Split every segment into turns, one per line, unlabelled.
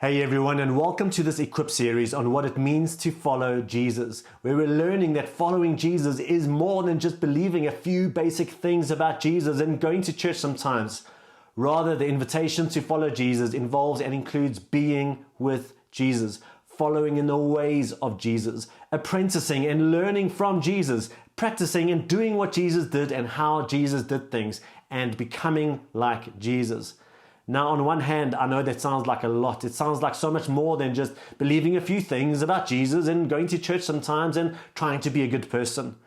Hey everyone, and welcome to this Equip series on what it means to follow Jesus, where we're learning that following Jesus is more than just believing a few basic things about Jesus and going to church sometimes. Rather, the invitation to follow Jesus involves and includes being with Jesus, following in the ways of Jesus, apprenticing and learning from Jesus, practicing and doing what Jesus did and how Jesus did things, and becoming like Jesus. Now, on one hand, I know that sounds like a lot. It sounds like so much more than just believing a few things about Jesus and going to church sometimes and trying to be a good person.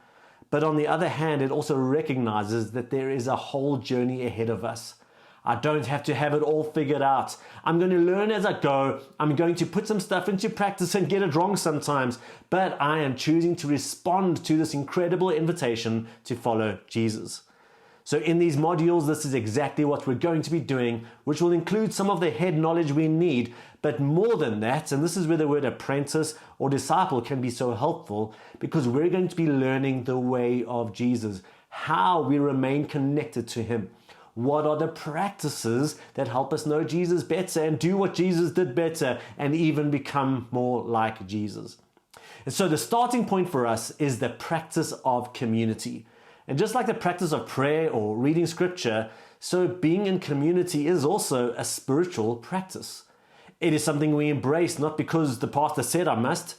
But on the other hand, it also recognizes that there is a whole journey ahead of us. I don't have to have it all figured out. I'm going to learn as I go. I'm going to put some stuff into practice and get it wrong sometimes. But I am choosing to respond to this incredible invitation to follow Jesus. So in these modules, this is exactly what we're going to be doing, which will include some of the head knowledge we need, but more than that, and this is where the word apprentice or disciple can be so helpful, because we're going to be learning the way of Jesus, how we remain connected to Him. What are the practices that help us know Jesus better and do what Jesus did better and even become more like Jesus? And so the starting point for us is the practice of community. And just like the practice of prayer or reading scripture, so being in community is also a spiritual practice. It is something we embrace not because the pastor said I must,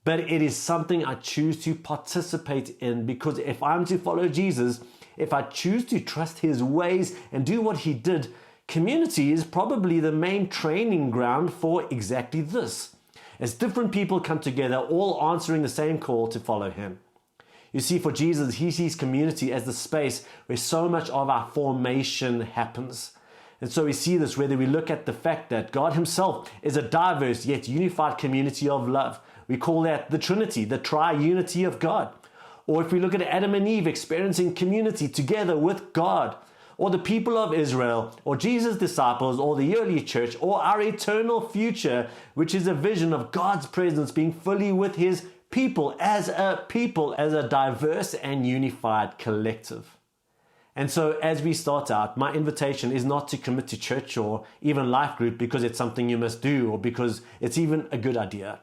but it is something I choose to participate in, because if I'm to follow Jesus, if I choose to trust His ways and do what He did, community is probably the main training ground for exactly this. As different people come together, all answering the same call to follow Him. You see, for Jesus, He sees community as the space where so much of our formation happens. And so we see this whether we look at the fact that God Himself is a diverse yet unified community of love. We call that the Trinity, the triunity of God. Or if we look at Adam and Eve experiencing community together with God, or the people of Israel, or Jesus' disciples, or the early church, or our eternal future, which is a vision of God's presence being fully with His people, as a diverse and unified collective. And so as we start out, my invitation is not to commit to church or even life group because it's something you must do or because it's even a good idea.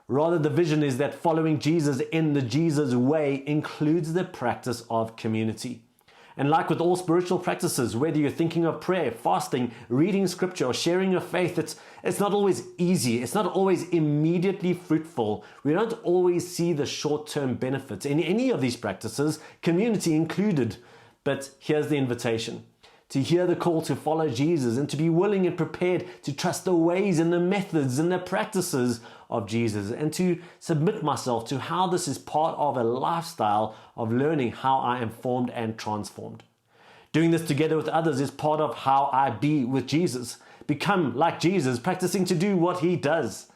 Rather, the vision is that following Jesus in the Jesus way includes the practice of community. And like with all spiritual practices, whether you're thinking of prayer, fasting, reading scripture, or sharing your faith, it's not always easy. It's not always immediately fruitful. We don't always see the short-term benefits in any of these practices, community included. But here's the invitation: to hear the call to follow Jesus and to be willing and prepared to trust the ways and the methods and the practices of Jesus, and to submit myself to how this is part of a lifestyle of learning how I am formed and transformed. Doing this together with others is part of how I be with Jesus, become like Jesus, practicing to do what He does.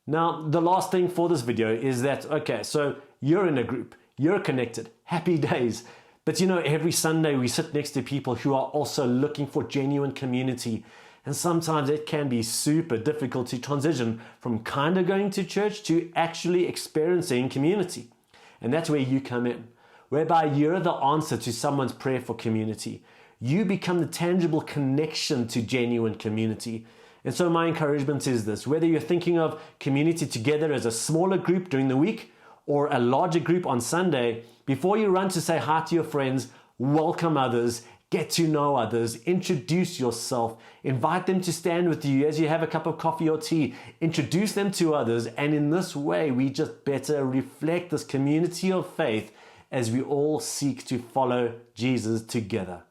Now, the last thing for this video is that, okay, so you're in a group, you're connected, happy days. But you know, every Sunday we sit next to people who are also looking for genuine community. And sometimes it can be super difficult to transition from kind of going to church to actually experiencing community. And that's where you come in, whereby you're the answer to someone's prayer for community. You become the tangible connection to genuine community. And so my encouragement is this: whether you're thinking of community together as a smaller group during the week or a larger group on Sunday, before you run to say hi to your friends, welcome others, get to know others, introduce yourself, invite them to stand with you as you have a cup of coffee or tea, introduce them to others, and in this way we just better reflect this community of faith as we all seek to follow Jesus together.